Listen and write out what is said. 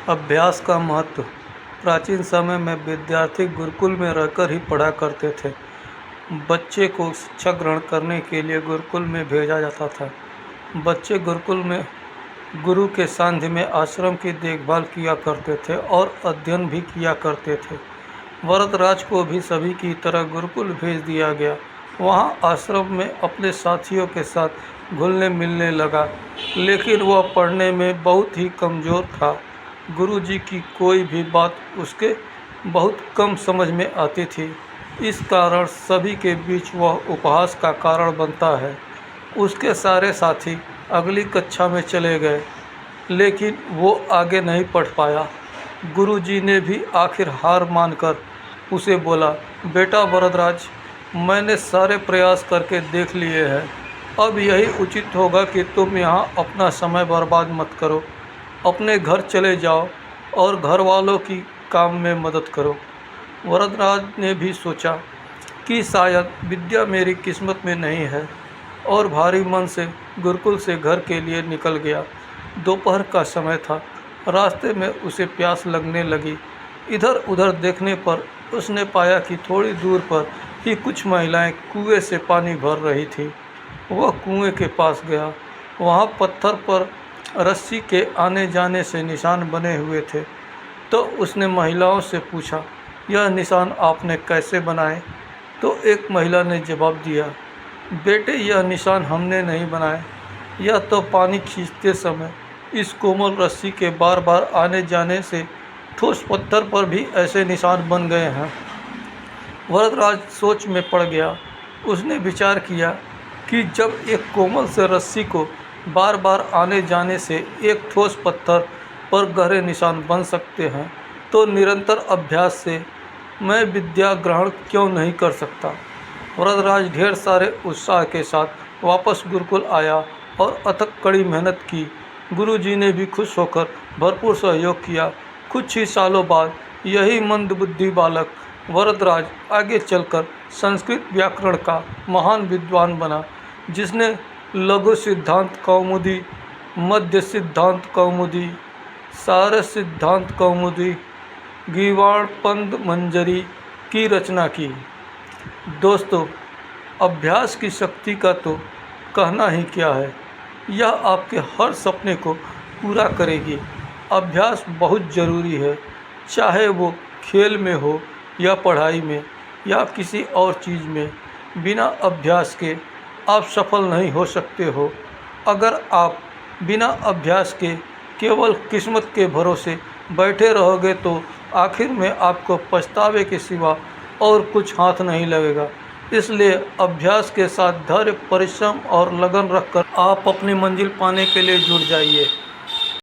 अभ्यास का महत्व। प्राचीन समय में विद्यार्थी गुरुकुल में रहकर ही पढ़ा करते थे। बच्चे को शिक्षा ग्रहण करने के लिए गुरुकुल में भेजा जाता था। बच्चे गुरुकुल में गुरु के सानिध्य में आश्रम की देखभाल किया करते थे और अध्ययन भी किया करते थे। वरदराज को भी सभी की तरह गुरुकुल भेज दिया गया। वहाँ आश्रम में अपने साथियों के साथ घुलने मिलने लगा, लेकिन वह पढ़ने में बहुत ही कमज़ोर था। गुरुजी की कोई भी बात उसके बहुत कम समझ में आती थी। इस कारण सभी के बीच वह उपहास का कारण बनता है। उसके सारे साथी अगली कक्षा में चले गए, लेकिन वो आगे नहीं पढ़ पाया। गुरुजी ने भी आखिर हार मानकर उसे बोला, बेटा वरदराज, मैंने सारे प्रयास करके देख लिए हैं। अब यही उचित होगा कि तुम यहाँ अपना समय बर्बाद मत करो। अपने घर चले जाओ और घर वालों की काम में मदद करो। वरदराज ने भी सोचा कि शायद विद्या मेरी किस्मत में नहीं है, और भारी मन से गुरुकुल से घर के लिए निकल गया। दोपहर का समय था। रास्ते में उसे प्यास लगने लगी। इधर उधर देखने पर उसने पाया कि थोड़ी दूर पर ही कुछ महिलाएं कुएं से पानी भर रही थी। वह कुएं के पास गया। वहाँ पत्थर पर रस्सी के आने जाने से निशान बने हुए थे। तो उसने महिलाओं से पूछा, यह निशान आपने कैसे बनाए? तो एक महिला ने जवाब दिया, बेटे, यह निशान हमने नहीं बनाए। यह तो पानी खींचते समय इस कोमल रस्सी के बार बार आने जाने से ठोस पत्थर पर भी ऐसे निशान बन गए हैं। वरदराज सोच में पड़ गया। उसने विचार किया कि जब एक कोमल से रस्सी को बार बार आने जाने से एक ठोस पत्थर पर गहरे निशान बन सकते हैं, तो निरंतर अभ्यास से मैं विद्या ग्रहण क्यों नहीं कर सकता। वरदराज ढेर सारे उत्साह के साथ वापस गुरुकुल आया और अथक कड़ी मेहनत की। गुरुजी ने भी खुश होकर भरपूर सहयोग किया। कुछ ही सालों बाद यही मंदबुद्धि बालक वरदराज आगे चलकर संस्कृत व्याकरण का महान विद्वान बना, जिसने लघु सिद्धांत कौमुदी, मध्य सिद्धांत कौमुदी, सार सिद्धांत कौमुदी, गीवाणपंद मंजरी की रचना की। दोस्तों, अभ्यास की शक्ति का तो कहना ही क्या है। यह आपके हर सपने को पूरा करेगी। अभ्यास बहुत ज़रूरी है, चाहे वो खेल में हो या पढ़ाई में या किसी और चीज़ में। बिना अभ्यास के आप सफल नहीं हो सकते हो। अगर आप बिना अभ्यास के केवल किस्मत के भरोसे बैठे रहोगे तो आखिर में आपको पछतावे के सिवा और कुछ हाथ नहीं लगेगा। इसलिए अभ्यास के साथ धैर्य, परिश्रम और लगन रखकर आप अपनी मंजिल पाने के लिए जुट जाइए।